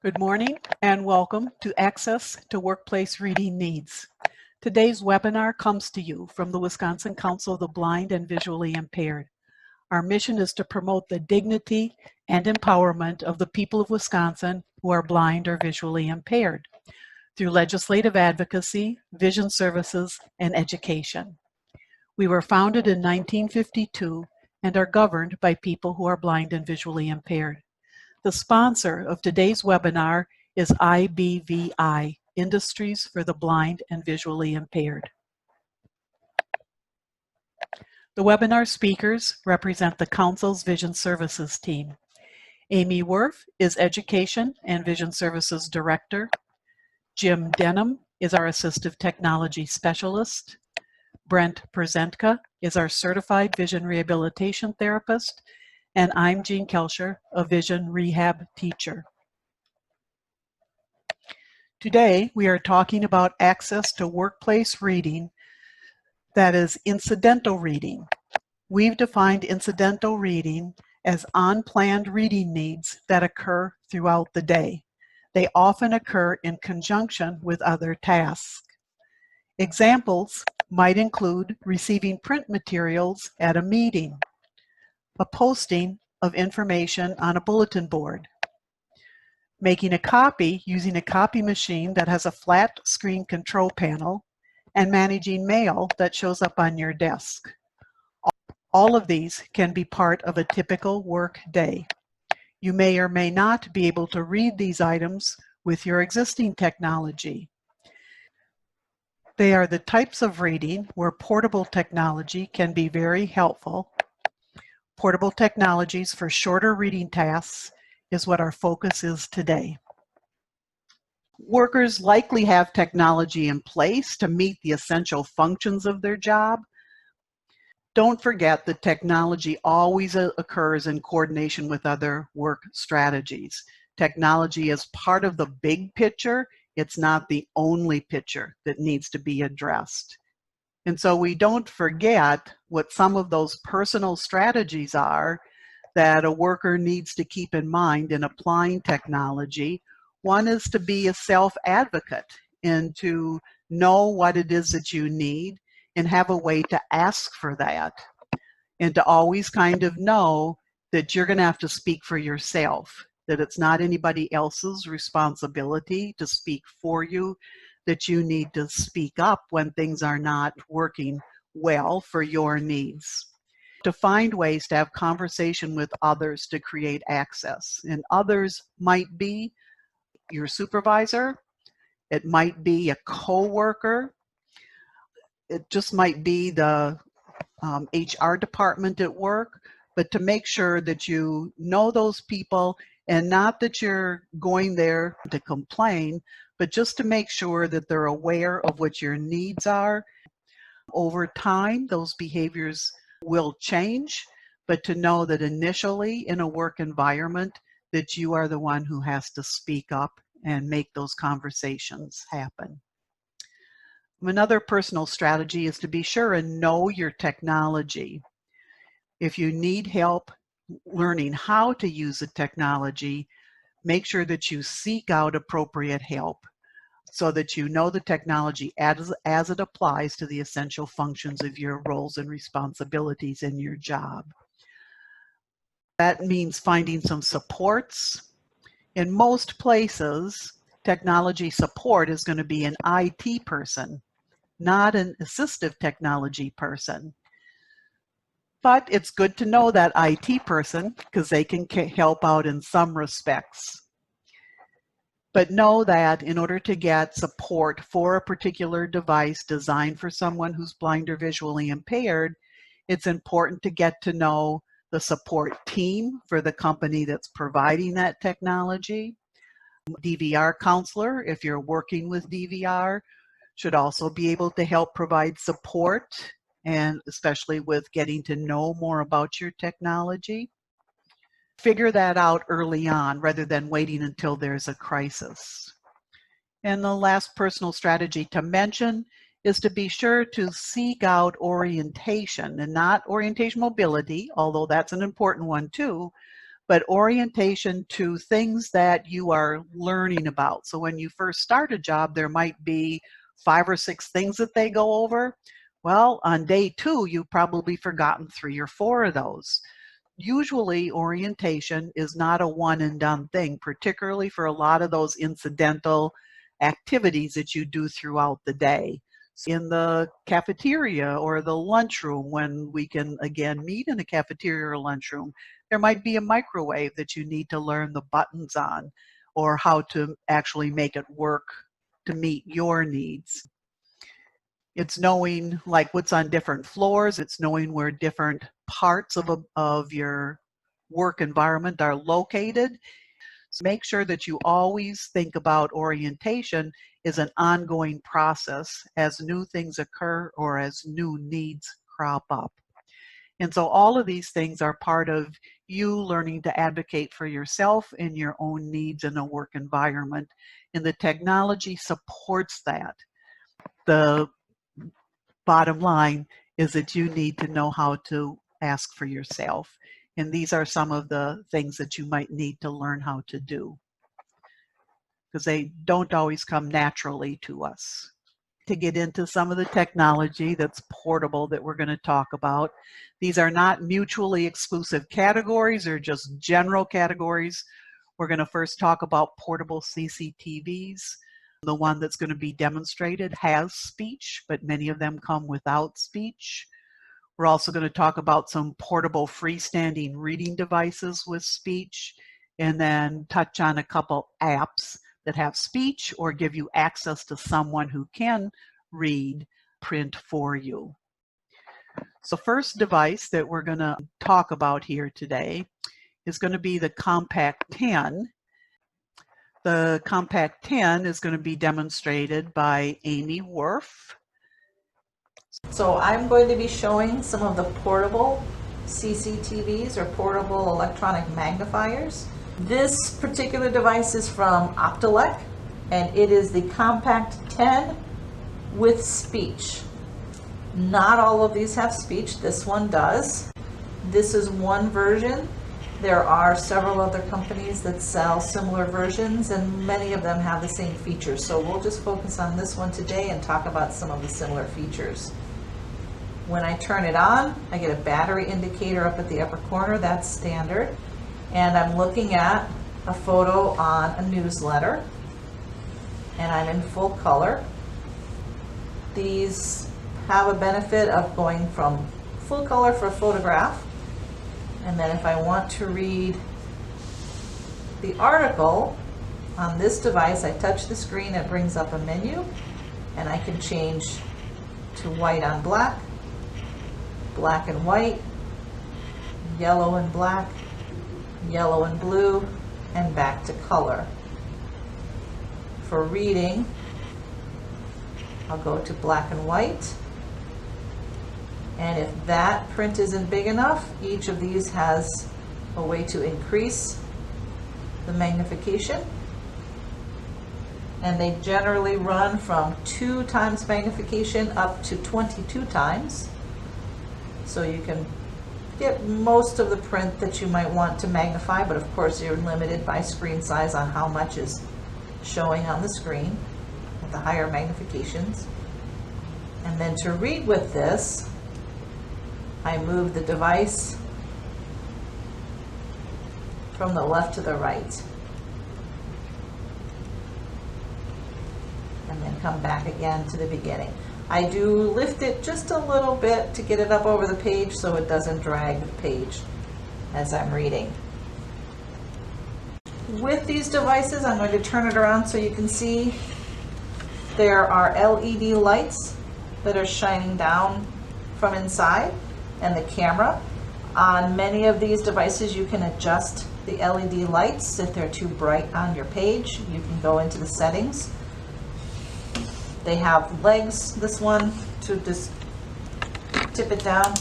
Good morning and welcome to Access to Workplace Reading Needs. Today's webinar comes to you from the Wisconsin Council of the Blind and Visually Impaired. Our mission is to promote the dignity and empowerment of the people of Wisconsin who are blind or visually impaired through legislative advocacy, vision services, and education. We were founded in 1952 and are governed by people who are blind and visually impaired. The sponsor of today's webinar is IBVI, Industries for the Blind and Visually Impaired. The webinar speakers represent the Council's Vision Services team. Amy Werf is Education and Vision Services Director. Jim Denham is our Assistive Technology Specialist. Brent Przentka is our Certified Vision Rehabilitation Therapist. And I'm Jean Kelscher, a vision rehab teacher. Today, we are talking about access to workplace reading, that is incidental reading. We've defined incidental reading as unplanned reading needs that occur throughout the day. They often occur in conjunction with other tasks. Examples might include receiving print materials at a meeting, a posting of information on a bulletin board, making a copy using a copy machine that has a flat screen control panel, and managing mail that shows up on your desk. All of these can be part of a typical work day. You may or may not be able to read these items with your existing technology. They are the types of reading where portable technology can be very helpful. Portable technologies for shorter reading tasks is what our focus is today. Workers likely have technology in place to meet the essential functions of their job. Don't forget that technology always occurs in coordination with other work strategies. Technology is part of the big picture. It's not the only picture that needs to be addressed. And so we don't forget what some of those personal strategies are that a worker needs to keep in mind in applying technology. One is to be a self-advocate and to know what it is that you need and have a way to ask for that. And to always kind of know that you're going to have to speak for yourself, that it's not anybody else's responsibility to speak for you, that you need to speak up when things are not working well for your needs. To find ways to have conversation with others to create access. And others might be your supervisor, it might be a coworker, it just might be the HR department at work, but to make sure that you know those people and not that you're going there to complain, but just to make sure that they're aware of what your needs are. Over time, those behaviors will change, but to know that initially in a work environment that you are the one who has to speak up and make those conversations happen. Another personal strategy is to be sure and know your technology. If you need help learning how to use the technology, make sure that you seek out appropriate help so that you know the technology as it applies to the essential functions of your roles and responsibilities in your job. That means finding some supports. In most places, technology support is going to be an IT person, not an assistive technology person. But it's good to know that IT person because they can help out in some respects. But know that in order to get support for a particular device designed for someone who's blind or visually impaired, it's important to get to know the support team for the company that's providing that technology. DVR counselor, if you're working with DVR, should also be able to help provide support, and especially with getting to know more about your technology. Figure that out early on rather than waiting until there's a crisis. And the last personal strategy to mention is to be sure to seek out orientation, and not orientation mobility, although that's an important one too, but orientation to things that you are learning about. So when you first start a job, there might be 5 or 6 things that they go over. Well, on day 2, you've probably forgotten 3 or 4 of those. Usually orientation is not a one and done thing, particularly for a lot of those incidental activities that you do throughout the day. In the cafeteria or the lunchroom, when we can again meet in a cafeteria or lunchroom, there might be a microwave that you need to learn the buttons on or how to actually make it work to meet your needs. It's knowing like what's on different floors. It's knowing where different parts of your work environment are located. So make sure that you always think about orientation as an ongoing process as new things occur or as new needs crop up. And so all of these things are part of you learning to advocate for yourself and your own needs in a work environment. And the technology supports that. The bottom line is that you need to know how to ask for yourself. And these are some of the things that you might need to learn how to do, because they don't always come naturally to us. To get into some of the technology that's portable that we're going to talk about, these are not mutually exclusive categories, they're just general categories. We're going to first talk about portable CCTVs. The one that's going to be demonstrated has speech, but many of them come without speech. We're also going to talk about some portable freestanding reading devices with speech, and then touch on a couple apps that have speech or give you access to someone who can read print for you. So first device that we're going to talk about here today is going to be the Compact 10. The Compact 10 is going to be demonstrated by Amy Worf. So I'm going to be showing some of the portable CCTVs or portable electronic magnifiers. This particular device is from Optelec, and it is the Compact 10 with speech. Not all of these have speech. This one does. This is one version. There are several other companies that sell similar versions, and many of them have the same features. So we'll just focus on this one today and talk about some of the similar features. When I turn it on, I get a battery indicator up at the upper corner. That's standard. And I'm looking at a photo on a newsletter, and I'm in full color. These have a benefit of going from full color for a photograph. And then if I want to read the article on this device, I touch the screen, it brings up a menu, and I can change to white on black, black and white, yellow and black, yellow and blue, and back to color. For reading, I'll go to black and white. And if that print isn't big enough, each of these has a way to increase the magnification. And they generally run from 2 times magnification up to 22 times. So you can get most of the print that you might want to magnify, but of course you're limited by screen size on how much is showing on the screen at the higher magnifications. And then to read with this, I move the device from the left to the right, and then come back again to the beginning. I do lift it just a little bit to get it up over the page so it doesn't drag the page as I'm reading. With these devices, I'm going to turn it around so you can see there are LED lights that are shining down from inside, and the camera. On many of these devices, you can adjust the LED lights if they're too bright on your page. You can go into the settings. They have legs, this one, to just tip it down.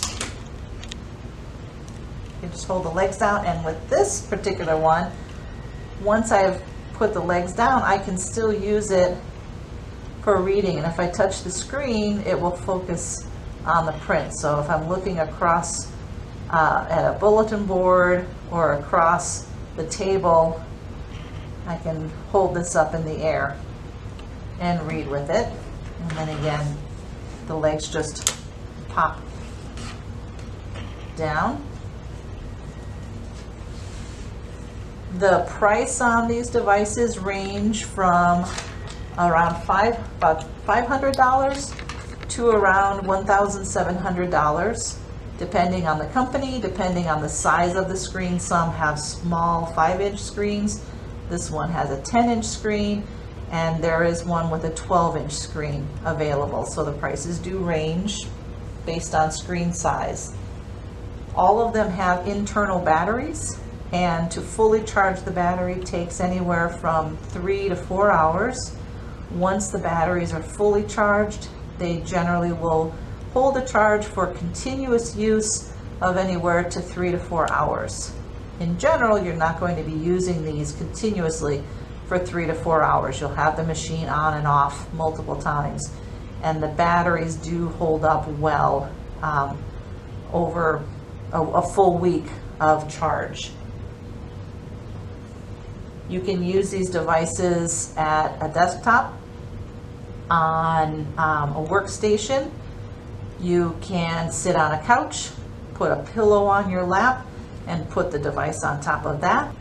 You just hold the legs down, and with this particular one, once I've put the legs down, I can still use it for reading, and if I touch the screen, it will focus on the print. So if I'm looking across at a bulletin board or across the table, I can hold this up in the air and read with it. And then again, the legs just pop down. The price on these devices range from around about $500 to around $1,700, depending on the company, depending on the size of the screen. Some have small 5-inch screens. This one has a 10-inch screen, and there is one with a 12-inch screen available. So the prices do range based on screen size. All of them have internal batteries, and to fully charge the battery takes anywhere from 3 to 4 hours. Once the batteries are fully charged, they generally will hold a charge for continuous use of anywhere to 3 to 4 hours. In general, you're not going to be using these continuously for 3 to 4 hours. You'll have the machine on and off multiple times, and the batteries do hold up well over a full week of charge. You can use these devices at a desktop, on a workstation. You can sit on a couch, put a pillow on your lap, and put the device on top of that.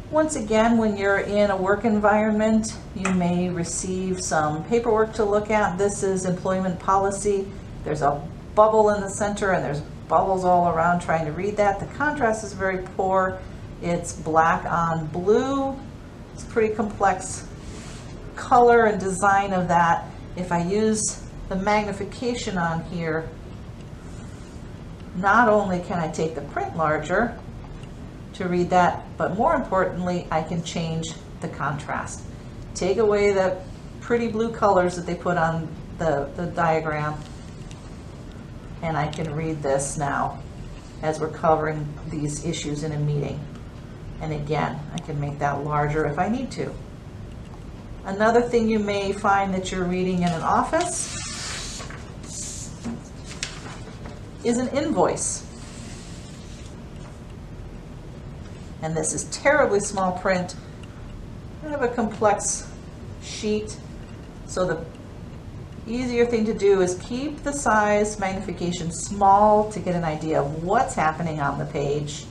Once again, when you're in a work environment, you may receive some paperwork to look at. This is employment policy. There's a bubble in the center, and there's bubbles all around trying to read that. The contrast is very poor. It's black on blue. It's pretty complex color and design of that. If I use the magnification on here, not only can I take the print larger to read that, but more importantly, I can change the contrast. Take away the pretty blue colors that they put on the diagram, and I can read this now as we're covering these issues in a meeting. And again, I can make that larger if I need to. Another thing you may find that you're reading in an office is an invoice. And this is terribly small print, kind of a complex sheet. So the easier thing to do is keep the size magnification small to get an idea of what's happening on the page.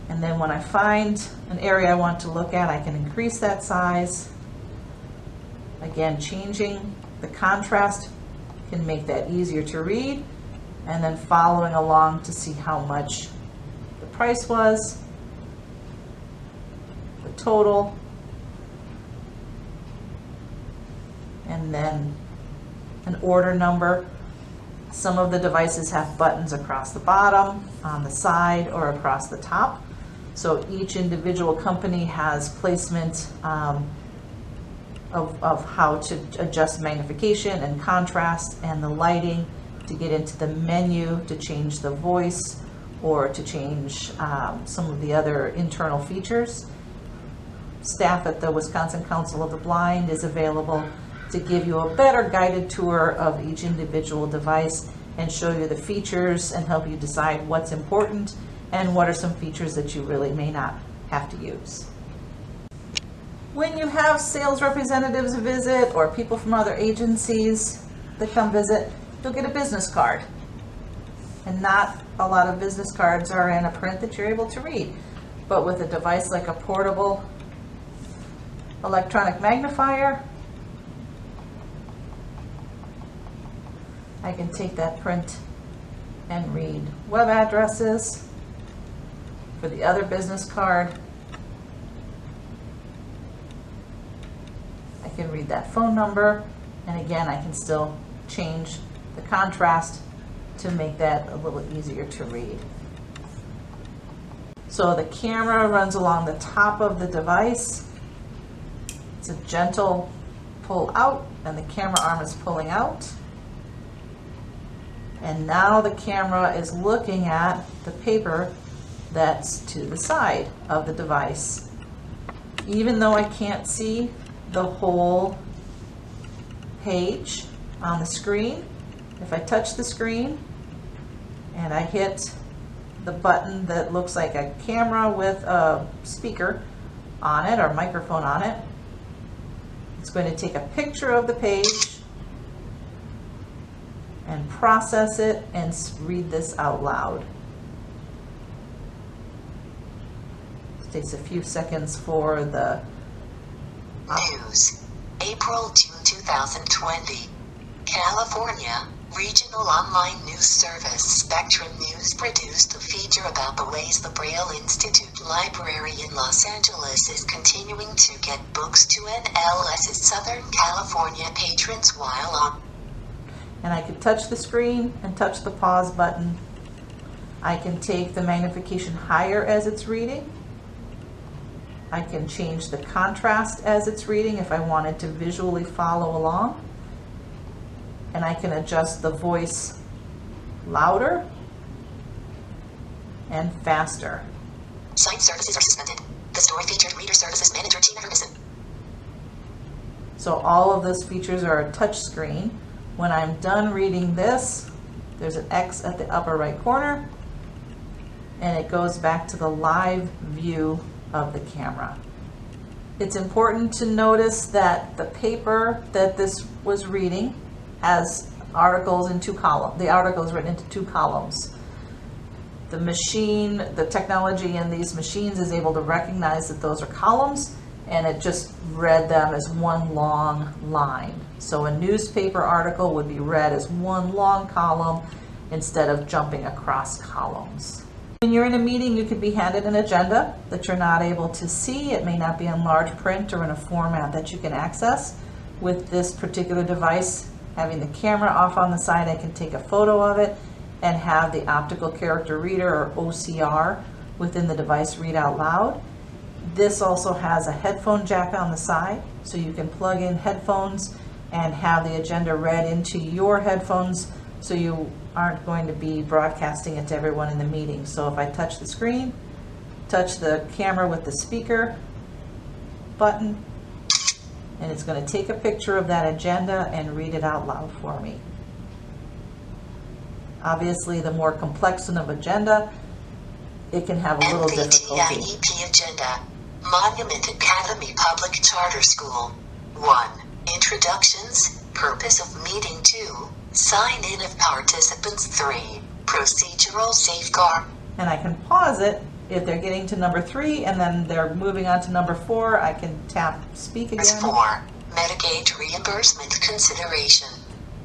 And then when I find an area I want to look at, I can increase that size. Again, changing the contrast can make that easier to read, and then following along to see how much the price was, the total, and then an order number. Some of the devices have buttons across the bottom, on the side, or across the top. So each individual company has placement of how to adjust magnification and contrast and the lighting, to get into the menu, to change the voice, or to change some of the other internal features. Staff at the Wisconsin Council of the Blind is available to give you a better guided tour of each individual device and show you the features and help you decide what's important and what are some features that you really may not have to use. When you have sales representatives visit or people from other agencies that come visit, you'll get a business card. And not a lot of business cards are in a print that you're able to read. But with a device like a portable electronic magnifier, I can take that print and read web addresses for the other business card. I can read that phone number, and again, I can still change the contrast to make that a little easier to read. So the camera runs along the top of the device. It's a gentle pull out, and the camera arm is pulling out. And now the camera is looking at the paper that's to the side of the device. Even though I can't see the whole page on the screen, if I touch the screen and I hit the button that looks like a camera with a speaker on it or microphone on it. It's going to take a picture of the page and process it and read this out loud. It takes a few seconds for the news. April-June 2020. California Regional Online News Service Spectrum News produced a feature about the ways the Braille Institute Library in Los Angeles is continuing to get books to NLS's Southern California patrons while on. And I can touch the screen and touch the pause button. I can take the magnification higher as it's reading. I can change the contrast as it's reading if I wanted to visually follow along. And I can adjust the voice louder and faster. Site services are suspended. The store featured Reader Services Manager Tina Hermison. So all of those features are a touch screen. When I'm done reading this, there's an X at the upper right corner, and it goes back to the live view of the camera. It's important to notice that the paper that this was reading has articles in two columns. The article is written into two columns. The machine, the technology in these machines is able to recognize that those are columns, and it just read them as one long line. So a newspaper article would be read as one long column instead of jumping across columns. When you're in a meeting, you could be handed an agenda that you're not able to see. It may not be in large print or in a format that you can access. With this particular device, having the camera off on the side, I can take a photo of it and have the optical character reader, or OCR, within the device read out loud. This also has a headphone jack on the side, so you can plug in headphones and have the agenda read into your headphones, so you aren't going to be broadcasting it to everyone in the meeting. So if I touch the screen, touch the camera with the speaker button, and it's going to take a picture of that agenda and read it out loud for me. Obviously, the more complex an agenda, it can have a little difficulty. NVTIEP Agenda. Monument Academy Public Charter School. 1. Introductions. Purpose of meeting. 2. Sign-in of participants. 3. Procedural safeguard. And I can pause it if they're getting to number 3 and then they're moving on to number 4. I can tap speak again. 4. Medicaid reimbursement consideration.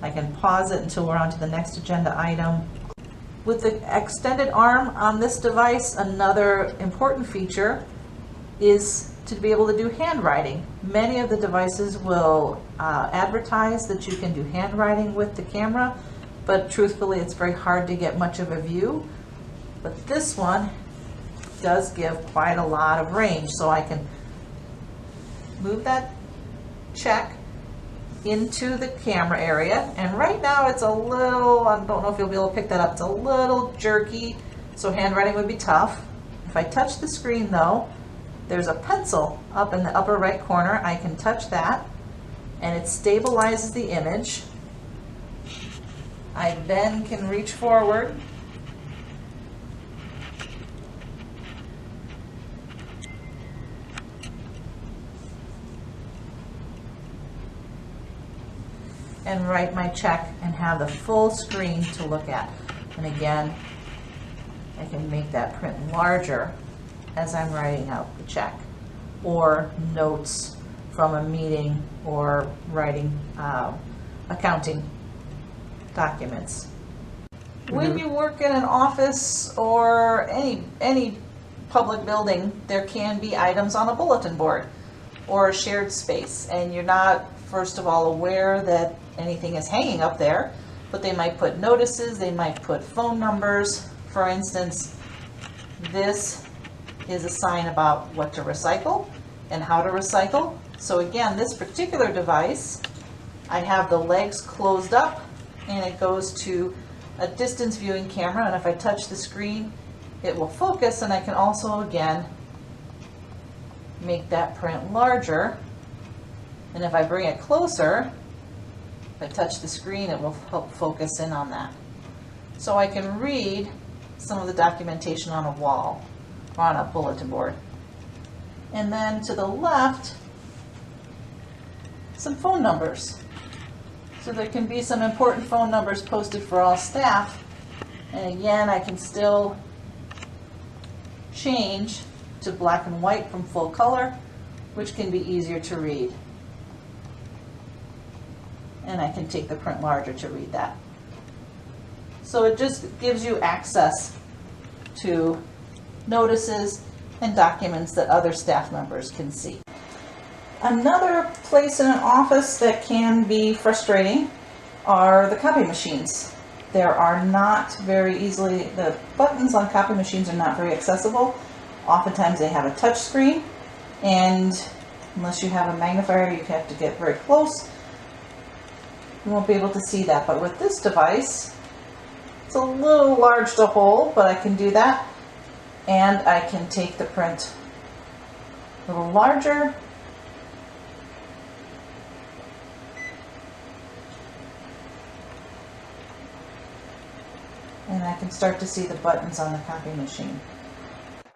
I can pause it until we're on to the next agenda item. With the extended arm on this device, another important feature is to be able to do handwriting. Many of the devices will advertise that you can do handwriting with the camera, but truthfully it's very hard to get much of a view. But this one does give quite a lot of range, so I can move that check into the camera area, and right now it's a little, I don't know if you'll be able to pick that up, it's a little jerky, so handwriting would be tough. If I touch the screen though, there's a pencil up in the upper right corner. I can touch that and it stabilizes the image. I then can reach forward and write my check and have the full screen to look at. And again, I can make that print larger as I'm writing out the check, or notes from a meeting, or writing accounting documents. When you work in an office or any public building, there can be items on a bulletin board or a shared space, and you're not, first of all, aware that anything is hanging up there, but they might put notices, they might put phone numbers. For instance, this is a sign about what to recycle and how to recycle. So again, this particular device, I have the legs closed up and it goes to a distance viewing camera, and if I touch the screen, it will focus, and I can also again make that print larger. And if I bring it closer, if I touch the screen, it will help focus in on that. so I can read some of the documentation on a wall or on a bulletin board. And then to the left, some phone numbers. So there can be some important phone numbers posted for all staff. And again, I can still change to black and white from full color, which can be easier to read. And I can take the print larger to read that. So it just gives you access to notices and documents that other staff members can see. Another place in an office that can be frustrating are the copy machines. There are not very easily, the buttons on copy machines are not very accessible. Oftentimes they have a touch screen, and unless you have a magnifier, you have to get very close. You won't be able to see that, but with this device, it's a little large to hold, but I can do that. And I can take the print a little larger. And I can start to see the buttons on the copy machine.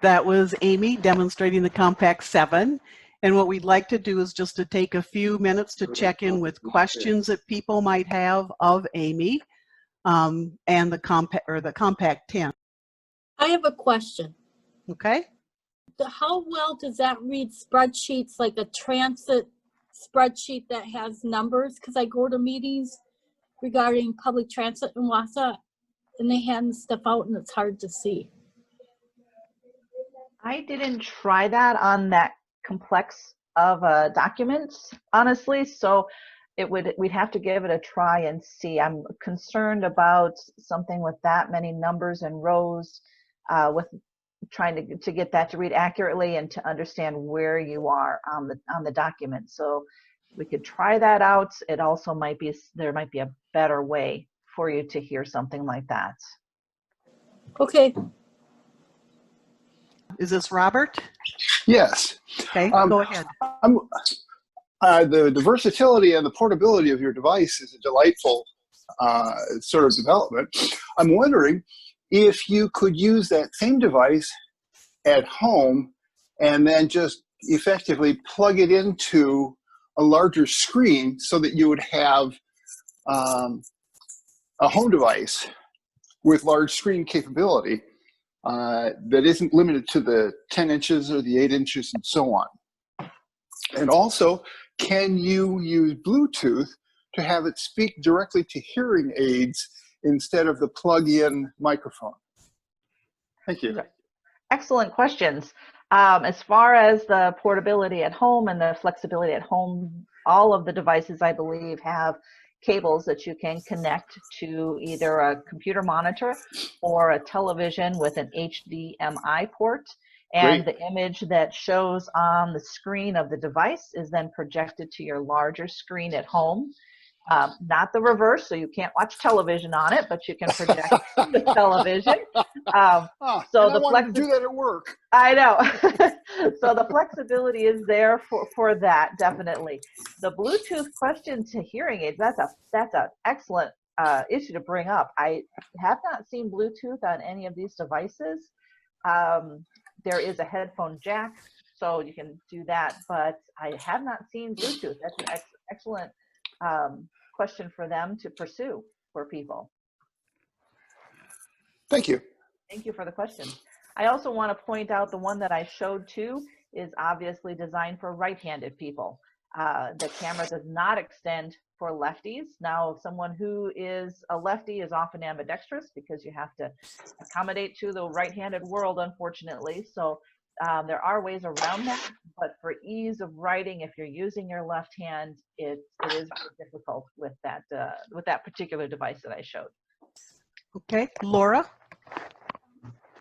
That was Amy demonstrating the Compact 7. And what we'd like to do is just to take a few minutes to check in with questions that people might have of Amy and the Compact 10. I have a question. Okay. How well does that read spreadsheets, like a transit spreadsheet that has numbers? Because I go to meetings regarding public transit in Wausau, and they hand stuff out and it's hard to see. I didn't try that on that complex of documents, honestly, so we'd have to give it a try and see. I'm concerned about something with that many numbers and rows, with trying to get that to read accurately and to understand where you are on the document. So we could try that out. It also might be, there might be a better way for you to hear something like that. Okay. Is this Robert? Yes. Okay, go ahead. The versatility and the portability of your device is a delightful sort of development. I'm wondering if you could use that same device at home and then just effectively plug it into a larger screen so that you would have a home device with large screen capability that isn't limited to the 10 inches or the 8 inches and so on. And also, can you use Bluetooth to have it speak directly to hearing aids instead of the plug-in microphone? Thank you. Excellent questions. As far as the portability at home and the flexibility at home, all of the devices, I believe, have cables that you can connect to either a computer monitor or a television with an HDMI port. And Great. The image that shows on the screen of the device is then projected to your larger screen at home. Not the reverse, so you can't watch television on it, but you can project the television. So I wanted to do that at work. I know. So the flexibility is there for that, definitely. The Bluetooth question to hearing aids, that's an excellent issue to bring up. I have not seen Bluetooth on any of these devices. There is a headphone jack, so you can do that, but I have not seen Bluetooth. That's an excellent question for them to pursue for people. Thank you. Thank you for the question. I also want to point out the one that I showed too is obviously designed for right-handed people. The camera does not extend for lefties. Now, someone who is a lefty is often ambidextrous because you have to accommodate to the right-handed world, unfortunately. So there are ways around that, but for ease of writing, if you're using your left hand, it is difficult with that particular device that I showed. Okay, Laura?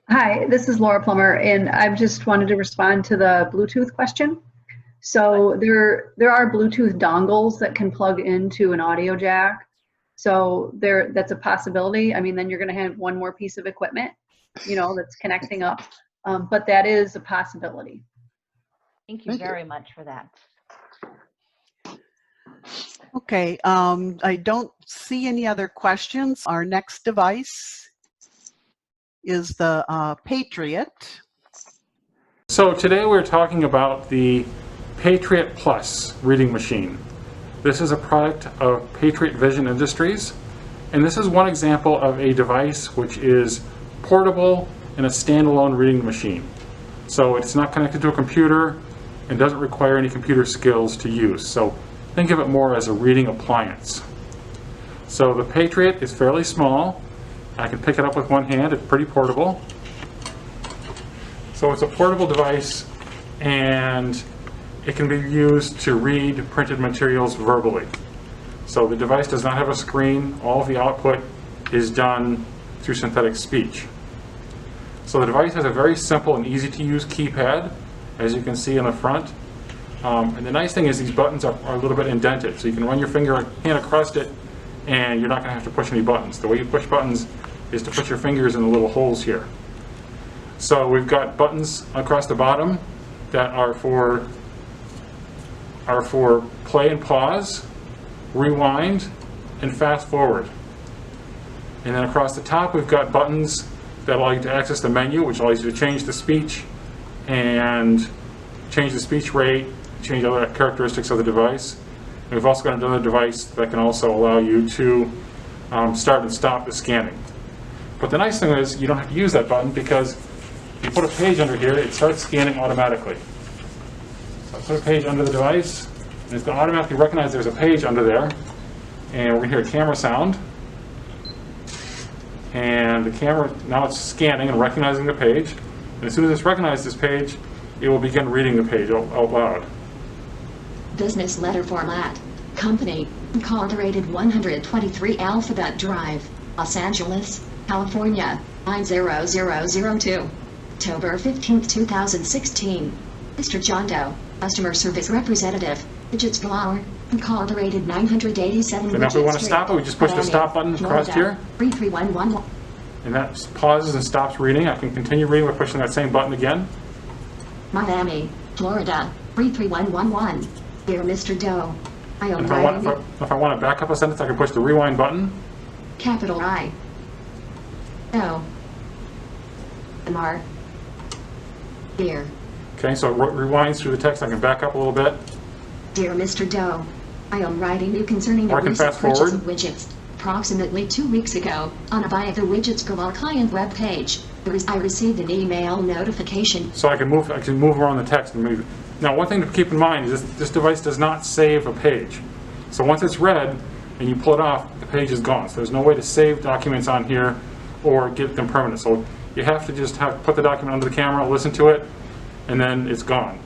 Hi, this is Laura Plummer, and I just wanted to respond to the Bluetooth question. So there are Bluetooth dongles that can plug into an audio jack. So that's a possibility. I mean, then you're going to have one more piece of equipment, that's connecting up. But that is a possibility. Thank you very much for that. Okay, I don't see any other questions. Our next device is the Patriot. So today we're talking about the Patriot Plus reading machine. This is a product of Patriot Vision Industries, and this is one example of a device which is portable and a standalone reading machine. So it's not connected to a computer and doesn't require any computer skills to use. So think of it more as a reading appliance. So the Patriot is fairly small. I can pick it up with one hand. It's pretty portable. So it's a portable device, and it can be used to read printed materials verbally. So the device does not have a screen. All of the output is done through synthetic speech. So the device has a very simple and easy to use keypad, as you can see in the front. And the nice thing is these buttons are a little bit indented, so you can run your hand across it and you're not going to have to push any buttons. The way you push buttons is to put your fingers in the little holes here. So we've got buttons across the bottom that are for play and pause, rewind, and fast forward. And then across the top we've got buttons that allow you to access the menu, which allows you to change the speech and change the speech rate, change other characteristics of the device. And we've also got another device that can also allow you to start and stop the scanning. But the nice thing is you don't have to use that button, because if you put a page under here, it starts scanning automatically. So I put a page under the device, and it's going to automatically recognize there's a page under there. And we're going to hear a camera sound. And the camera, now it's scanning and recognizing the page. And as soon as it's recognized this page, it will begin reading the page out loud. Business letter format. Company, Incorporated 123 Alphabet Drive, Los Angeles, California, 90002. October 15, 2016. Mr. John Doe, Customer Service Representative, Digits Flower, Incorporated 987. So now if we want to stop it, we just push the stop button across here. 33111. And that pauses and stops reading. I can continue reading by pushing that same button again. Miami, Florida, 33111. Dear Mr. Doe, I am If writing I want to back up a sentence, I can push the rewind button. capital I. Doe. MR. Dear. Okay, so it rewinds through the text. I can back up a little bit. Dear Mr. Doe, I am writing you concerning Or a I can recent fast purchase forward. of widgets. Approximately 2 weeks ago, on a Buy the Widgets Go All client web page, I received an email notification. So I can move around the text and move. Now, one thing to keep in mind is this device does not save a page. So once it's read and you pull it off, the page is gone. So there's no way to save documents on here or get them permanent. So you have to just put the document under the camera, listen to it, and then it's gone.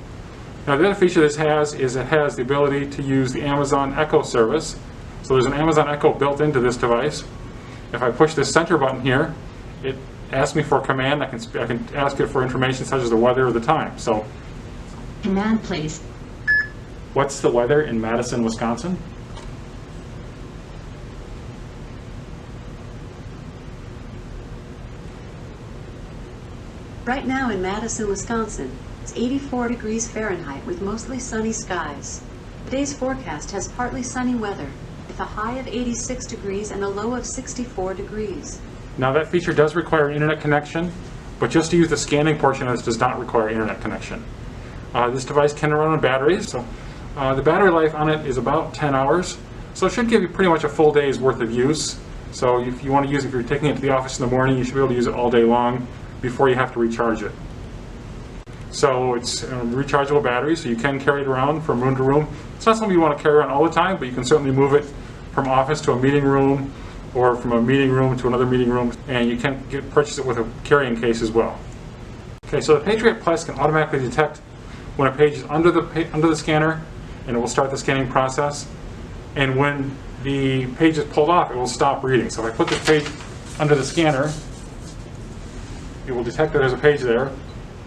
Now, the other feature this has is it has the ability to use the Amazon Echo service. So there's an Amazon Echo built into this device. If I push this center button here, it asks me for a command. I can ask it for information such as the weather or the time. So, Command, please. what's the weather in Madison, Wisconsin? Right now in Madison, Wisconsin, it's 84 degrees Fahrenheit with mostly sunny skies. Today's forecast has partly sunny weather with a high of 86 degrees and a low of 64 degrees. Now, that feature does require an internet connection, but just to use the scanning portion of this does not require internet connection. This device can run on batteries, so the battery life on it is about 10 hours, so it should give you pretty much a full day's worth of use. So if you want to use it, if you're taking it to the office in the morning, you should be able to use it all day long before you have to recharge it. So it's a rechargeable battery, so you can carry it around from room to room. It's not something you want to carry around all the time, but you can certainly move it from office to a meeting room, or from a meeting room to another meeting room, and you can purchase it with a carrying case as well. Okay, so the Patriot Plus can automatically detect when a page is under the scanner, and it will start the scanning process. And when the page is pulled off, it will stop reading. So if I put this page under the scanner, it will detect that there's a page there,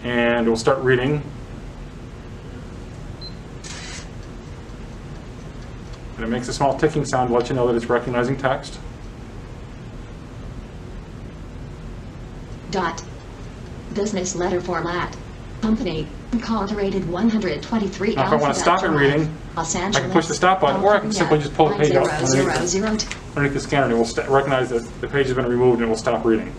and it will start reading. And it makes a small ticking sound to let you know that it's recognizing text. Business letter format. Company, Incorporated 123 Now, if I want to stop it reading, Los I Angeles, can push the stop button, or I can simply just pull the page out 90002. underneath the scanner, and it will recognize that the page has been removed and it will stop reading.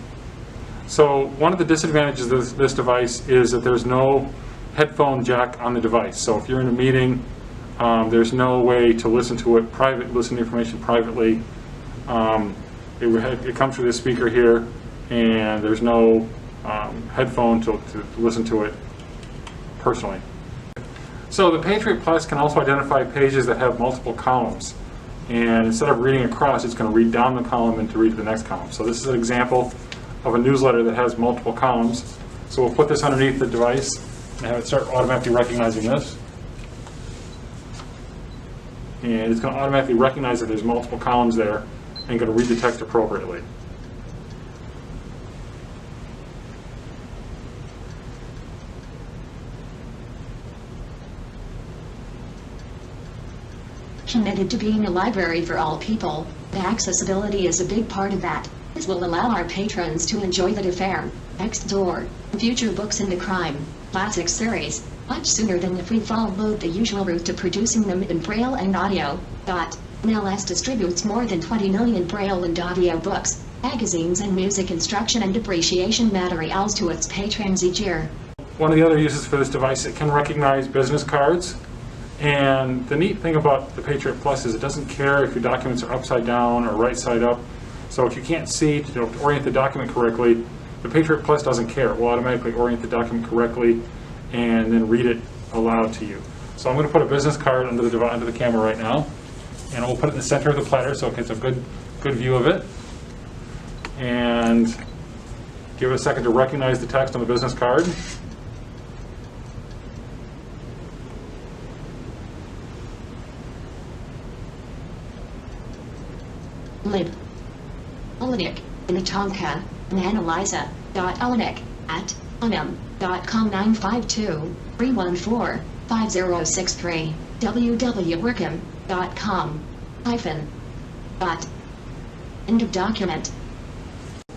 So one of the disadvantages of this device is that there's no headphone jack on the device. So if you're in a meeting, there's no way to listen to it listen to information privately. It comes through this speaker here, and there's no headphone to listen to it personally. So the Patriot Plus can also identify pages that have multiple columns. And instead of reading across, it's going to read down the column and to read to the next column. So this is an example of a newsletter that has multiple columns. So we'll put this underneath the device and have it start automatically recognizing this. And it's going to automatically recognize that there's multiple columns there and going to read the text appropriately. Committed to being a library for all people, the accessibility is a big part of that. This will allow our patrons to enjoy the Fair, Next Door, future books in the crime, classic series, much sooner than if we followed the usual route to producing them in Braille and audio. NLS distributes more than 20 million Braille and audio books, magazines and music instruction and appreciation materials to its patrons each year. One of the other uses for this device, it can recognize business cards. And the neat thing about the Patriot Plus is it doesn't care if your documents are upside down or right side up. So if you can't see to orient the document correctly, the Patriot Plus doesn't care. It will automatically orient the document correctly and then read it aloud to you. So I'm going to put a business card under the camera right now, and we'll put it in the center of the platter so it gets a good view of it. And give it a second to recognize the text on the business card. Lib. Olenek, Inatonka, Nanaliza, Olenek, at com 952-314-5063, www.wickham.com, End of document.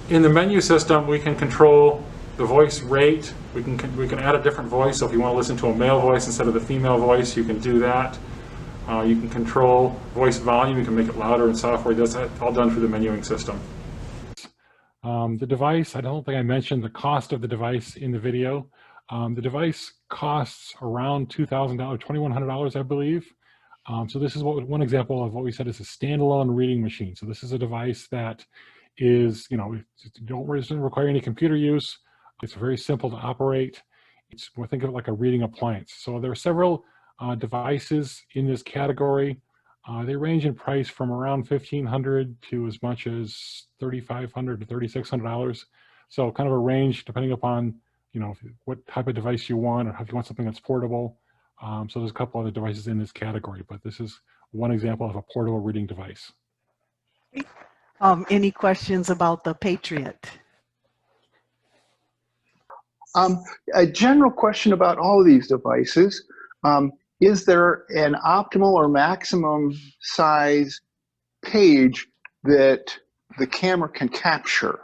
In the menu system, we can control the voice rate. We can add a different voice. So if you want to listen to a male voice instead of the female voice, you can do that. You can control voice volume. You can make it louder in software. That's all done through the menuing system. The device, I don't think I mentioned the cost of the device in the video. The device costs around $2,000, $2,100, I believe. So this is one example of what we said is a standalone reading machine. So this is a device that is, it doesn't require any computer use. It's very simple to operate. Think of it like a reading appliance. So there are several devices in this category. They range in price from around $1,500 to as much as $3,500 to $3,600. So kind of a range depending upon what type of device you want, or if you want something that's portable. So there's a couple other devices in this category, but this is one example of a portable reading device. Any questions about the Patriot? A general question about all of these devices. Is there an optimal or maximum size page that the camera can capture?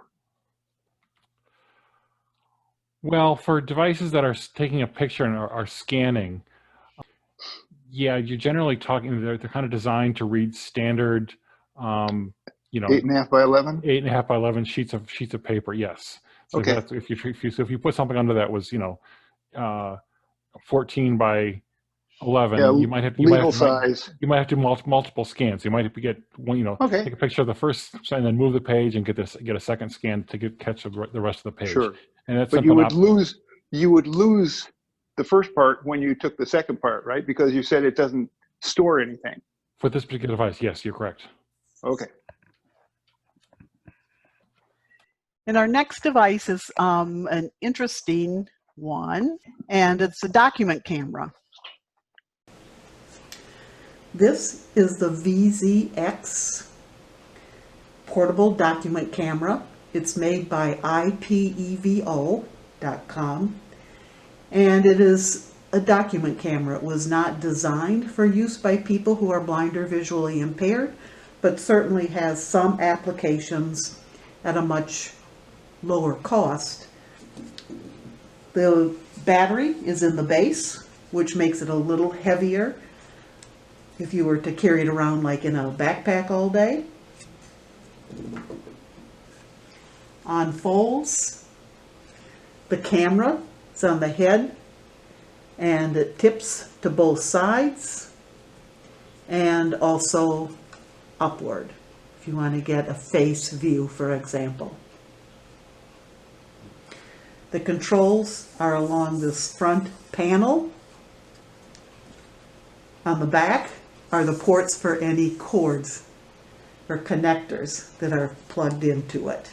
Well, for devices that are taking a picture and are scanning, yeah, you're generally talking, they're kind of designed to read standard, 8.5 by 11? 8.5 by 11 sheets of paper, yes. So okay. If you put something under that was 14 by 11, yeah, you might have size. You might have to do multiple scans. You might have to get one, okay. take a picture of the first and then move the page and get a second scan to catch the rest of the page. Sure. And that's but you would lose the first part when you took the second part, right? Because you said it doesn't store anything. For this particular device, yes, you're correct. Okay. And our next device is an interesting one, and it's a document camera. This is the VZX portable document camera. It's made by IPEVO.com, and it is a document camera. It was not designed for use by people who are blind or visually impaired, but certainly has some applications at a much lower cost. The battery is in the base, which makes it a little heavier if you were to carry it around like in a backpack all day. On folds, The camera is on the head and it tips to both sides and also upward if you want to get a face view, for example. The controls are along this front panel. On the back are the ports for any cords or connectors that are plugged into it.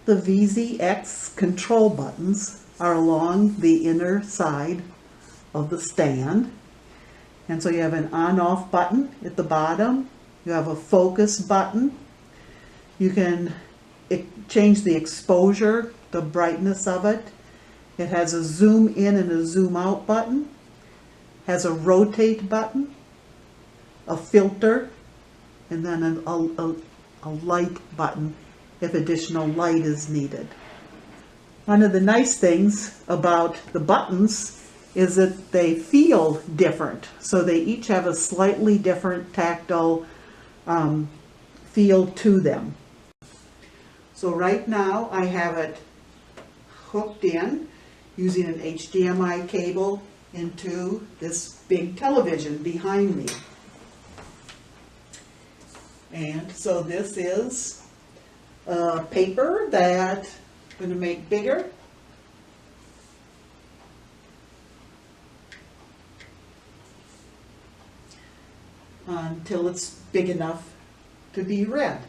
The VZX control buttons are along the inner side of the stand. And so you have an on-off button at the bottom. You have a focus button. You can change the exposure, the brightness of it. It has a zoom in and a zoom out button. Has a rotate button, a filter, and then a light button if additional light is needed. One of the nice things about the buttons is that they feel different. So they each have a slightly different tactile feel to them. So right now I have it hooked in using an HDMI cable into this big television behind me. And so this is a paper that I'm going to make bigger. Until it's big enough to be read.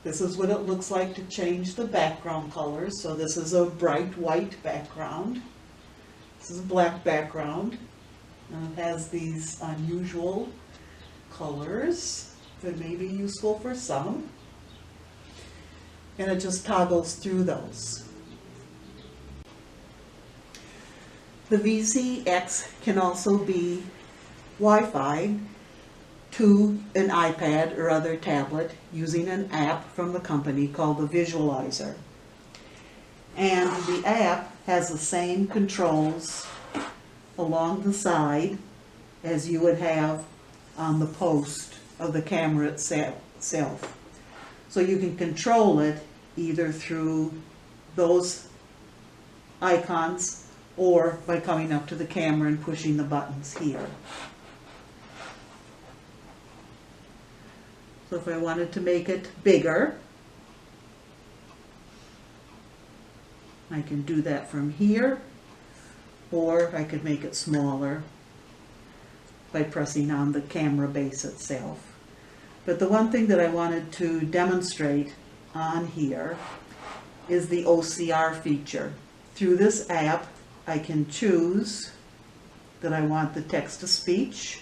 This is what it looks like to change the background colors. So this is a bright white background. This is a black background. And it has these unusual colors that may be useful for some. And it just toggles through those. The VZX can also be Wi-Fi to an iPad or other tablet using an app from the company called the Visualizer. And the app has the same controls along the side as you would have on the post of the camera itself. So you can control it either through those icons or by coming up to the camera and pushing the buttons here. So if I wanted to make it bigger, I can do that from here, or I could make it smaller by pressing on the camera base itself. But the one thing that I wanted to demonstrate on here is the OCR feature. Through this app, I can choose that I want the text-to-speech.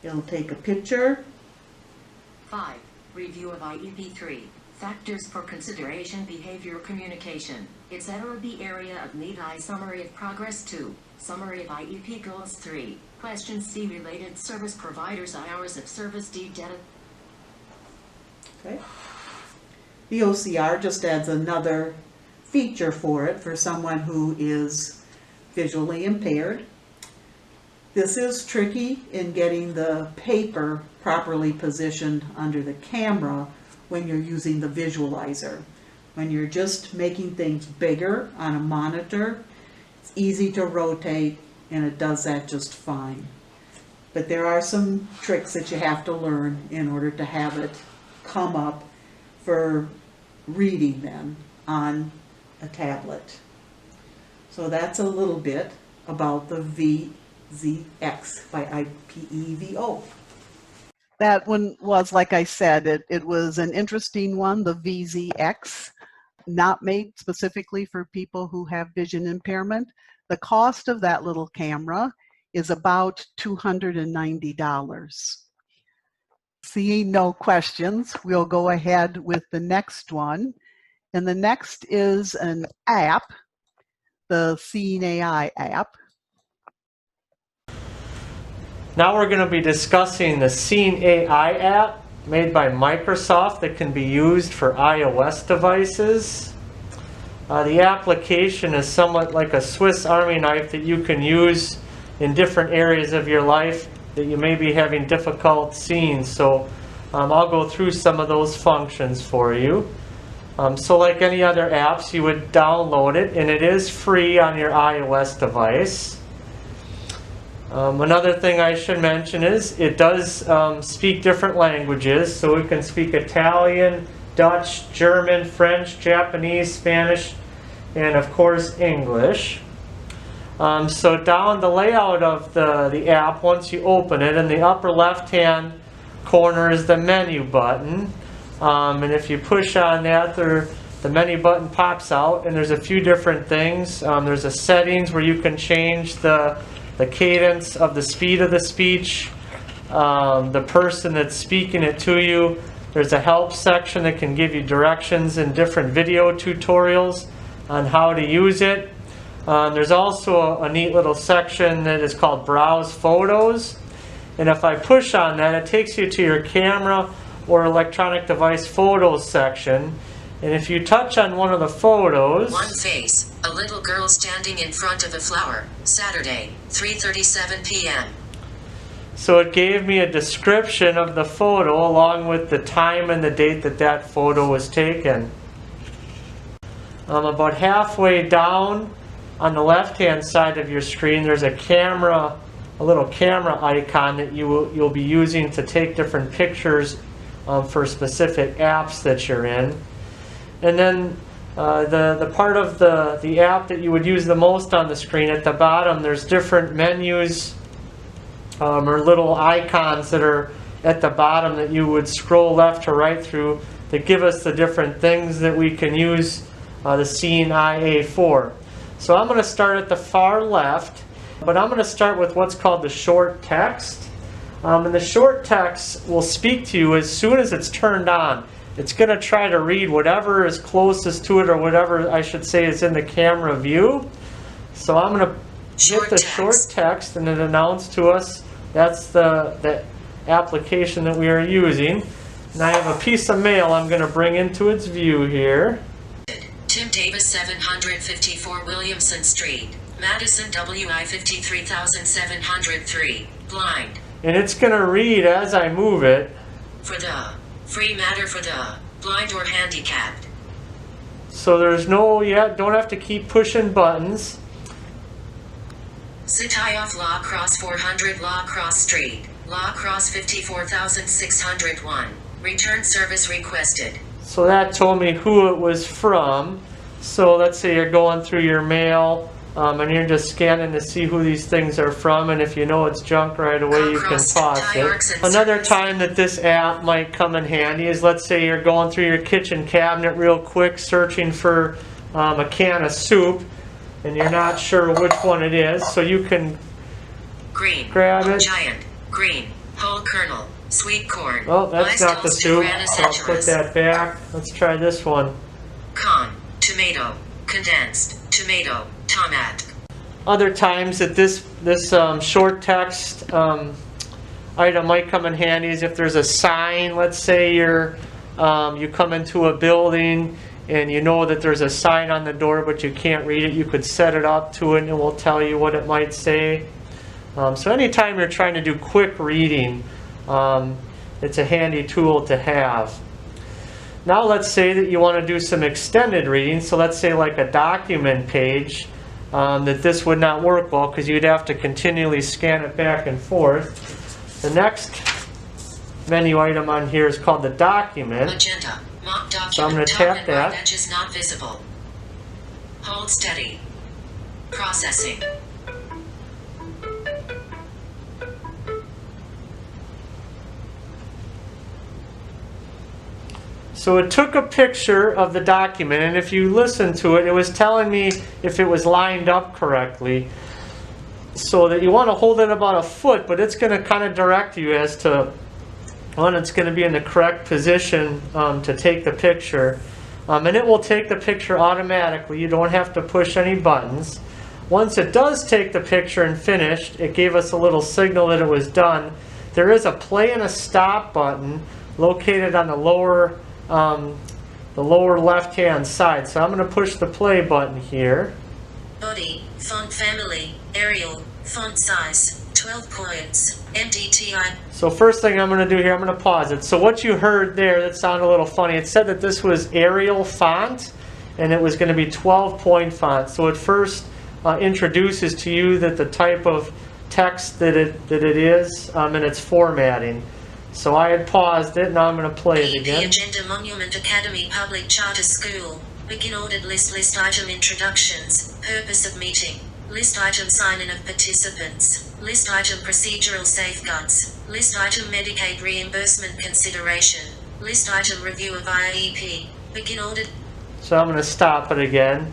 It'll take a picture. 5. Review of IEP 3. Factors for consideration, behavior communication, etc. The area of need. I summary of progress 2. Summary of IEP goals 3. Questions C. Related service providers. Hours of service. D. Data. Okay. The OCR just adds another feature for it for someone who is visually impaired. This is tricky in getting the paper properly positioned under the camera when you're using the visualizer. When you're just making things bigger on a monitor, it's easy to rotate and it does that just fine. But there are some tricks that you have to learn in order to have it come up for reading them on a tablet. So that's a little bit about the VZX by IPEVO. That one was, like I said, it was an interesting one, the VZX, not made specifically for people who have vision impairment. The cost of that little camera is about $290. Seeing no questions, we'll go ahead with the next one. And the next is an app, the Seeing AI app. Now we're going to be discussing the Seeing AI app made by Microsoft that can be used for iOS devices. The application is somewhat like a Swiss Army knife that you can use in different areas of your life that you may be having difficult seeing. So I'll go through some of those functions for you. So like any other apps, you would download it, and it is free on your iOS device. Another thing I should mention is it does speak different languages, so we can speak Italian, Dutch, German, French, Japanese, Spanish, and of course English. So down the layout of the app, once you open it, in the upper left hand corner is the menu button. And if you push on that, the menu button pops out, and there's a few different things. There's a settings where you can change the cadence of the speed of the speech, the person that's speaking it to you. There's a help section that can give you directions and different video tutorials on how to use it. There's also a neat little section that is called Browse Photos. And if I push on that, it takes you to your camera or electronic device photos section. And if you touch on one of the photos... One face, a little girl standing in front of a flower, Saturday, 3:37 p.m. So it gave me a description of the photo along with the time and the date that that photo was taken. About halfway down on the left-hand side of your screen, there's a little camera icon that you'll be using to take different pictures for specific apps that you're in. And then the part of the app that you would use the most on the screen, at the bottom there's different menus or little icons that are at the bottom that you would scroll left to right through that give us the different things that we can use the Scene IA for. So I'm going to start at the far left, but I'm going to start with what's called the short text. And the short text will speak to you as soon as it's turned on. It's going to try to read whatever is closest to it, or whatever I should say is in the camera view. So I'm going to hit the short text, and it announced to us that's the application that we are using. And I have a piece of mail I'm going to bring into its view here. Tim Davis, 754 Williamson Street, Madison, WI 53703, blind. And it's going to read as I move it. For the free matter for the blind or handicapped. So there's don't have to keep pushing buttons. City off La Crosse 400 La Crosse Street, La Crosse 54601, return service requested. So that told me who it was from. So let's say you're going through your mail and you're just scanning to see who these things are from, and if you know it's junk right away, you can toss it. Another time that this app might come in handy is, let's say you're going through your kitchen cabinet real quick searching for a can of soup, and you're not sure which one it is, so you can grab it. Giant, green, whole kernel, sweet corn. Oh, that's not the soup. I'll put that back. Let's try this one. Con, tomato, condensed, tomato, tomat. Other times that this short text item might come in handy is if there's a sign. Let's say you come into a building and you know that there's a sign on the door but you can't read it. You could set it up to it and it will tell you what it might say. So anytime you're trying to do quick reading, it's a handy tool to have. Now let's say that you want to do some extended reading. So let's say like a document page, that this would not work well because you'd have to continually scan it back and forth. The next menu item on here is called the document. Magenta, mock document, so I'm going to tap that. Edge is not visible. Hold steady. Processing. So it took a picture of the document, and if you listen to it, it was telling me if it was lined up correctly. So that you want to hold it about a foot, but it's going to kind of direct you as to when it's going to be in the correct position to take the picture. And it will take the picture automatically. You don't have to push any buttons. Once it does take the picture and finished, it gave us a little signal that it was done. There is a play and a stop button located on the lower left-hand side. So I'm going to push the play button here. Body, font family, Arial, font size, 12 points. MDTI. So first thing I'm going to do here, I'm going to pause it. So what you heard there, that sounded a little funny. It said that this was Arial font, and it was going to be 12-point font. So it first introduces to you that the type of text that it is and its formatting. So I had paused it, now I'm going to play it again. The Agenda Monument Academy Public Charter School. Begin ordered list item introductions. Purpose of meeting. List item sign-in of participants. List item procedural safeguards. List item Medicaid reimbursement consideration. List item review of IEP. Begin ordered. So I'm going to stop it again.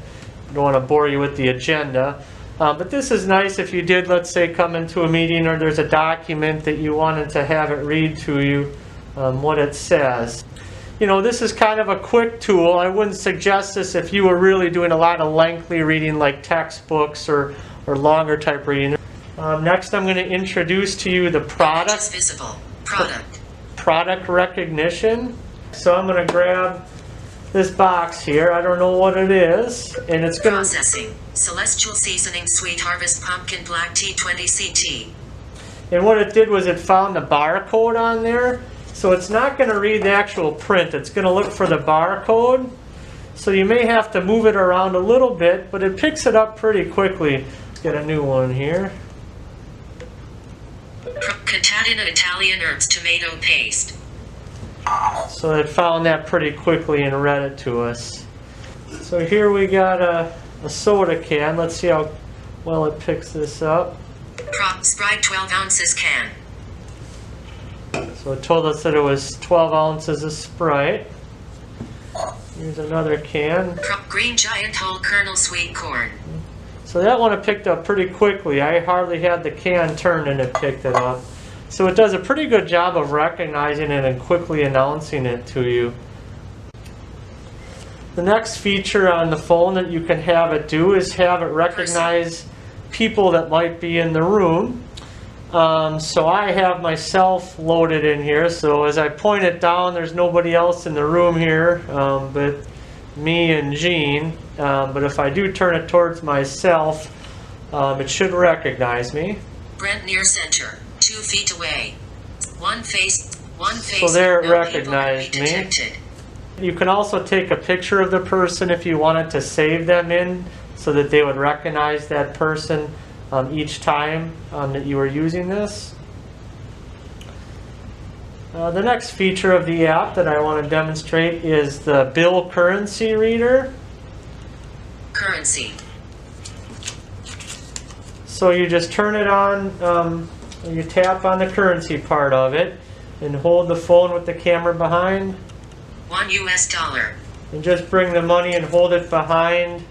I don't want to bore you with the agenda. But this is nice if you did, let's say, come into a meeting or there's a document that you wanted to have it read to you what it says. You know, this is kind of a quick tool. I wouldn't suggest this if you were really doing a lot of lengthy reading like textbooks or longer type reading. Next, I'm going to introduce to you the product recognition. So I'm going to grab this box here. I don't know what it is, and it's going to processing Celestial Seasoning Sweet Harvest Pumpkin Black Tea 20 CT. And what it did was it found the barcode on there. So it's not going to read the actual print. It's going to look for the barcode. So you may have to move it around a little bit, but it picks it up pretty quickly. Let's get a new one here. Contadina Italian herbs tomato paste. So it found that pretty quickly and read it to us. So here we got a soda can. Let's see how well it picks this up. Sprite 12 ounces can. So it told us that it was 12 ounces of Sprite. Here's another can. Green Giant whole kernel sweet corn. So that one it picked up pretty quickly. I hardly had the can turned and it picked it up. So it does a pretty good job of recognizing it and quickly announcing it to you. The next feature on the phone that you can have it do is have it recognize people that might be in the room. So I have myself loaded in here. So as I point it down, there's nobody else in the room here but me and Jean. But if I do turn it towards myself, it should recognize me. Brent near center, 2 feet away. One face. So there it recognized me. You can also take a picture of the person if you wanted to save them in so that they would recognize that person each time that you were using this. The next feature of the app that I want to demonstrate is the bill currency reader. Currency. So you just turn it on, you tap on the currency part of it and hold the phone with the camera behind. $1 US. And just bring the money and hold it behind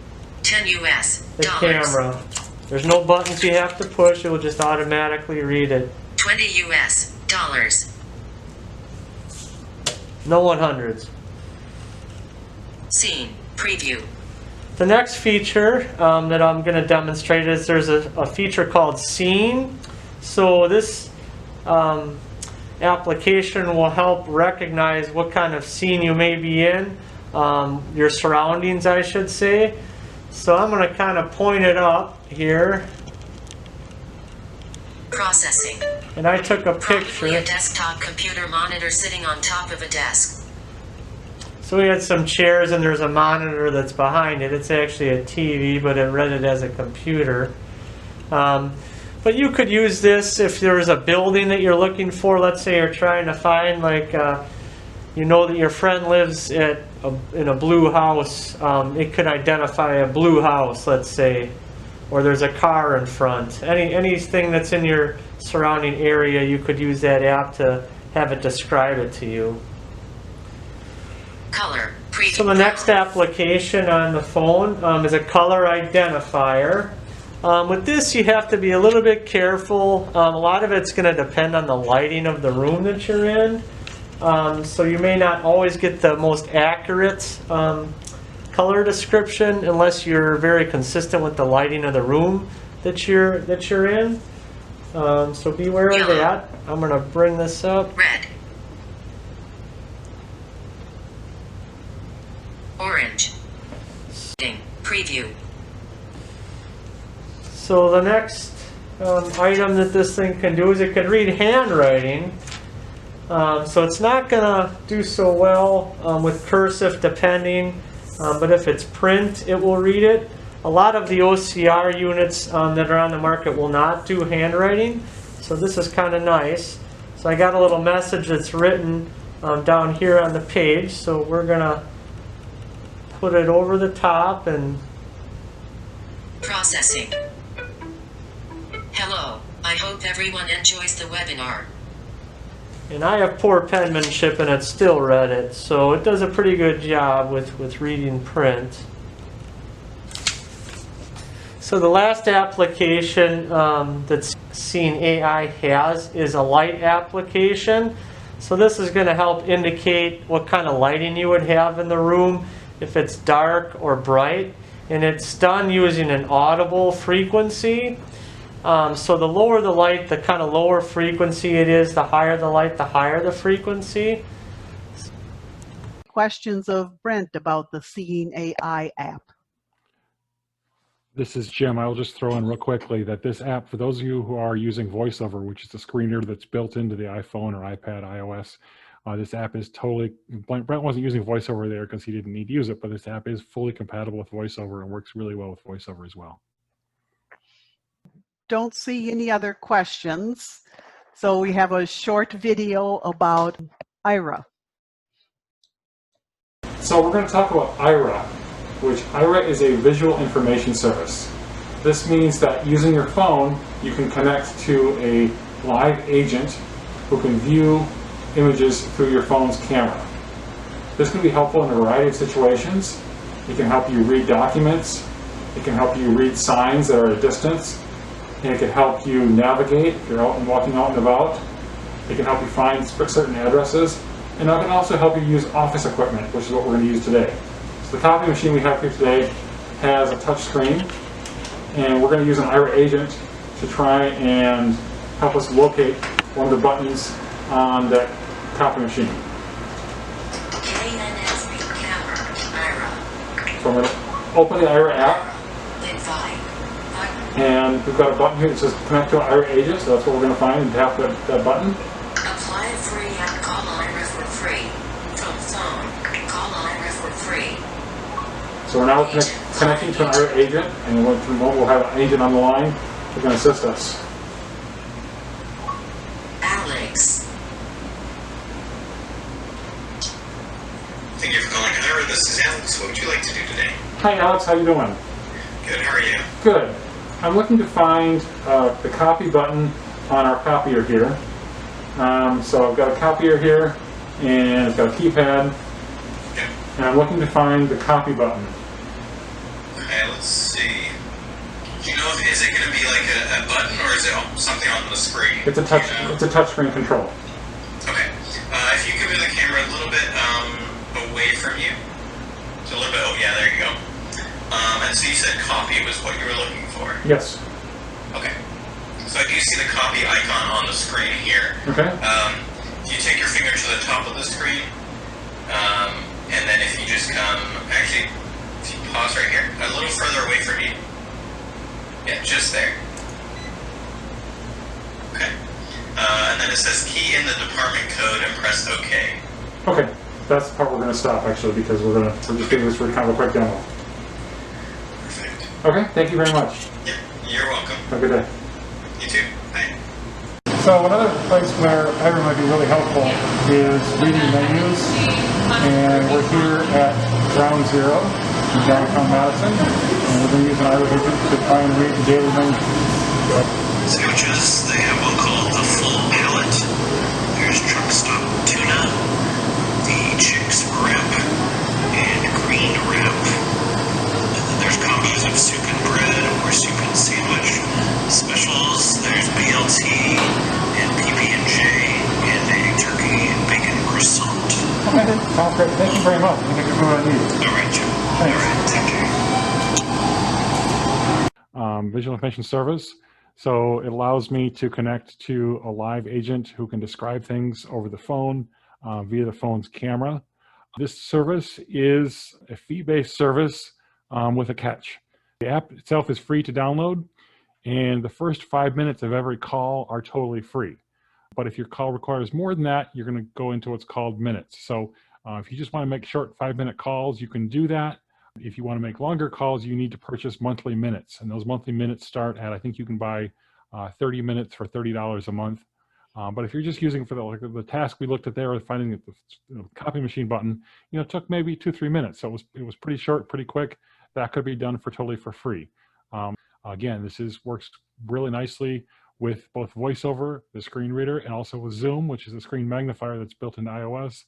$10 US. the camera. There's no buttons you have to push, it will just automatically read it. $20 US. No 100s. Scene. Preview. The next feature that I'm going to demonstrate is there's a feature called Scene. So this application will help recognize what kind of scene you may be in, your surroundings I should say. So I'm going to kind of point it up here. Processing. And I took a Probably picture. a desktop computer monitor sitting on top of a desk. So we had some chairs and there's a monitor that's behind it. It's actually a TV, but it read it as a computer. But you could use this if there was a building that you're looking for. Let's say you're trying to find, like, you know that your friend lives in a blue house. It could identify a blue house, let's say, or there's a car in front. Anything that's in your surrounding area, you could use that app to have it describe it to you. Color. So the next application on the phone is a color identifier. With this, you have to be a little bit careful. A lot of it's going to depend on the lighting of the room that you're in. So you may not always get the most accurate color description unless you're very consistent with the lighting of the room that you're in. So beware of that. I'm going to bring this up. Red. Orange. Preview. So the next item that this thing can do is it can read handwriting. So it's not going to do so well with cursive depending, but if it's print, it will read it. A lot of the OCR units that are on the market will not do handwriting, so this is kind of nice. So I got a little message that's written down here on the page, so we're going to put it over the top and... Processing. Hello, I hope everyone enjoys the webinar. And I have poor penmanship and it still read it, so it does a pretty good job with reading print. So the last application that Seeing AI has is a light application. So this is going to help indicate what kind of lighting you would have in the room, if it's dark or bright. And it's done using an audible frequency. So the lower the light, the kind of lower frequency it is, the higher the light, the higher the frequency. Questions of Brent about the Seeing AI app. This is Jim. I'll just throw in real quickly that this app, for those of you who are using VoiceOver, which is the screener that's built into the iPhone or iPad, iOS, this app is totally, Brent wasn't using VoiceOver there because he didn't need to use it, but this app is fully compatible with VoiceOver and works really well with VoiceOver as well. Don't see any other questions. So we have a short video about Ira. So we're going to talk about IRA, which IRA is a visual information service. This means that using your phone, you can connect to a live agent who can view images through your phone's camera. This can be helpful in a variety of situations. It can help you read documents. It can help you read signs that are at a distance. And it can help you navigate if you're out and walking out and about. It can help you find certain addresses. And it can also help you use office equipment, which is what we're going to use today. So the copy machine we have here today has a touch screen, and we're going to use an IRA agent to try and help us locate one of the buttons on that copy machine. So I'm going to open the IRA app. And we've got a button here that says connect to an IRA agent, so that's what we're going to find and tap that button. Apply free and call IRA for free. From phone, call IRA for free. So we're now connecting to an IRA agent, and in a moment we'll have an agent on the line who can assist us. Alex. Thank you for calling IRA. This is Alex. What would you like to do today? Hi Alex, how you doing? Good, how are you? Good. I'm looking to find the copy button on our copier here. So I've got a copier here, and it's got a keypad, Okay. and I'm looking to find the copy button. Okay, let's see. Do you know if is it going to be like a button or is it something on the screen? It's a touch. You know? It's a touch screen control. Okay. If you could move the camera a little bit away from you, so a little bit. Oh yeah, there you go. And so you said copy was what you were looking for. Yes. Okay. So I do see the copy icon on the screen here. Okay. You take your finger to the top of the screen, and then if you just come, actually, if you pause right here, a little further away from you. Yeah, just there. Okay. And then it says key in the department code and press OK. Okay. That's the part we're going to stop actually because we're just doing this for kind of a quick demo. Perfect. Okay. Thank you very much. Yep. You're welcome. Have a good day. You too. Bye. So another place where IRA might be really helpful is reading menus, and we're here at Ground Zero in downtown Madison, and we're going to use an IRA agent to try and read the daily menu. Sandwiches, they have one called the full palate. There's truck stop tuna, the chicks wrap, and green wrap. And then there's combos of soup and bread or soup and sandwich. Specials, there's BLT and PB&J and egg turkey and bacon croissant. Okay, sounds great. Thank you very much. I think I can do what I need. All right, Joe. Thanks. All right, take care. Visual information service. So it allows me to connect to a live agent who can describe things over the phone via the phone's camera. This service is a fee-based service with a catch. The app itself is free to download. And the first 5 minutes of every call are totally free. But if your call requires more than that, you're going to go into what's called minutes. So if you just want to make short 5-minute calls, you can do that. If you want to make longer calls, you need to purchase monthly minutes. And those monthly minutes start at, I think you can buy 30 minutes for $30 a month. But if you're just using for the task we looked at there, finding the copy machine button, it took maybe 2-3 minutes. So it was pretty short, pretty quick. That could be done totally for free. Again, works really nicely with both VoiceOver, the screen reader, and also with Zoom, which is a screen magnifier that's built into iOS.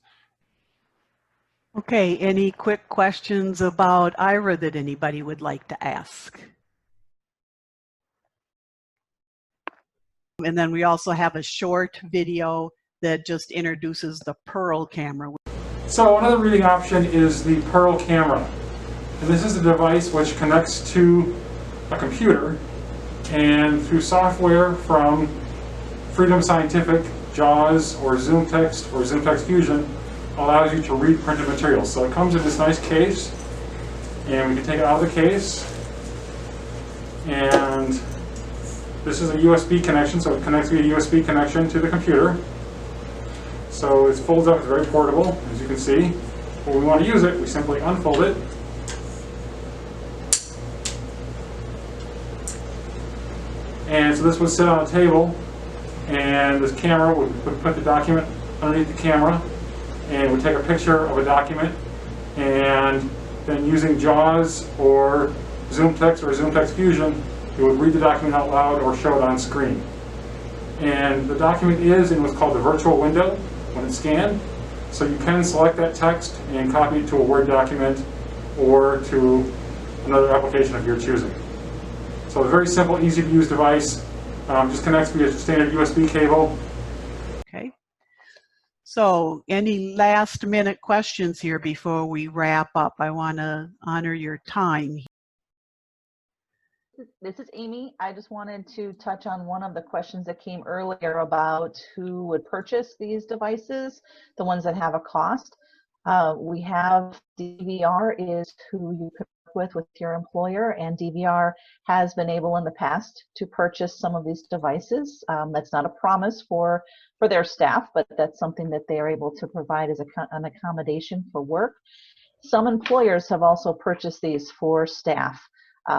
Okay, any quick questions about Ira that anybody would like to ask? And then we also have a short video that just introduces the Pearl camera. So another reading option is the Pearl camera. And this is a device which connects to a computer, and through software from Freedom Scientific, JAWS, or Zoom Text, or Zoom Text Fusion, allows you to read printed materials. So it comes in this nice case, and we can take it out of the case, and this is a USB connection, so it connects via USB connection to the computer. So it folds up, it's very portable, as you can see. When we want to use it, we simply unfold it. And so this would sit on a table, and this camera would put the document underneath the camera, and would take a picture of a document, and then using JAWS or Zoom Text or Zoom Text Fusion, it would read the document out loud or show it on screen. And the document is in what's called the virtual window when it's scanned. So you can select that text and copy it to a Word document or to another application of your choosing. So a very simple, easy to use device. Just connects via standard USB cable. Okay. So any last minute questions here before we wrap up? I want to honor your time. This is Amy. I just wanted to touch on one of the questions that came earlier about who would purchase these devices, the ones that have a cost. We have DVR is who you could work with your employer, and DVR has been able in the past to purchase some of these devices. That's not a promise for their staff, but that's something that they are able to provide as an accommodation for work. Some employers have also purchased these for staff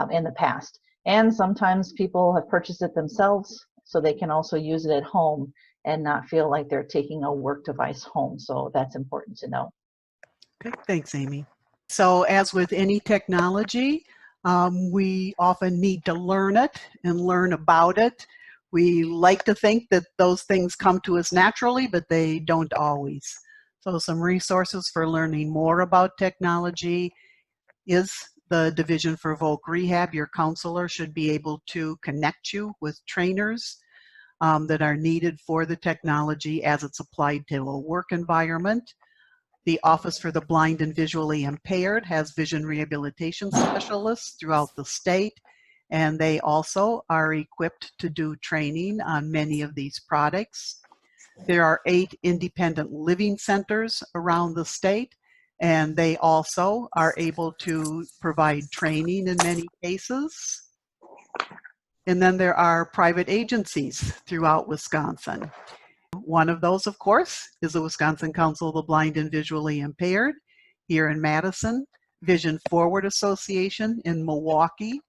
in the past. And sometimes people have purchased it themselves so they can also use it at home and not feel like they're taking a work device home. So that's important to know. Okay, thanks, Amy. So as with any technology, we often need to learn it and learn about it. We like to think that those things come to us naturally, but they don't always. So some resources for learning more about technology is the Division for Voc Rehab. Your counselor should be able to connect you with trainers that are needed for the technology as it's applied to a work environment. The Office for the Blind and Visually Impaired has vision rehabilitation specialists throughout the state, and they also are equipped to do training on many of these products. There are 8 independent living centers around the state, and they also are able to provide training in many cases. And then there are private agencies throughout Wisconsin. One of those, of course, is the Wisconsin Council of the Blind and Visually Impaired here in Madison, Vision Forward Association in Milwaukee,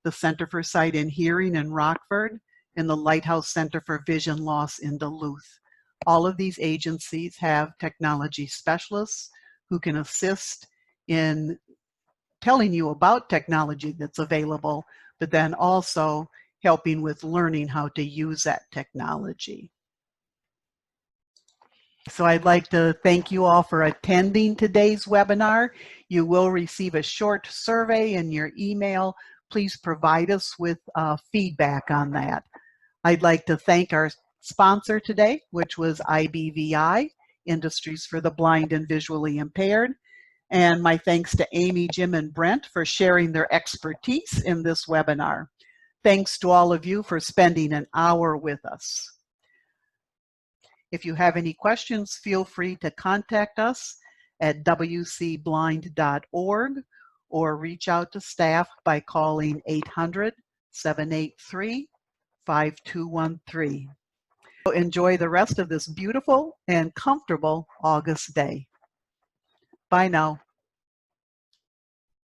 the Center for Sight and Hearing in Rockford, and the Lighthouse Center for Vision Loss in Duluth. All of these agencies have technology specialists who can assist in telling you about technology that's available, but then also helping with learning how to use that technology. So I'd like to thank you all for attending today's webinar. You will receive a short survey in your email. Please provide us with feedback on that. I'd like to thank our sponsor today, which was IBVI, Industries for the Blind and Visually Impaired. And my thanks to Amy, Jim, and Brent for sharing their expertise in this webinar. Thanks to all of you for spending an hour with us. If you have any questions, feel free to contact us at wcblind.org or reach out to staff by calling 783-5213. Enjoy the rest of this beautiful and comfortable August day. Bye now.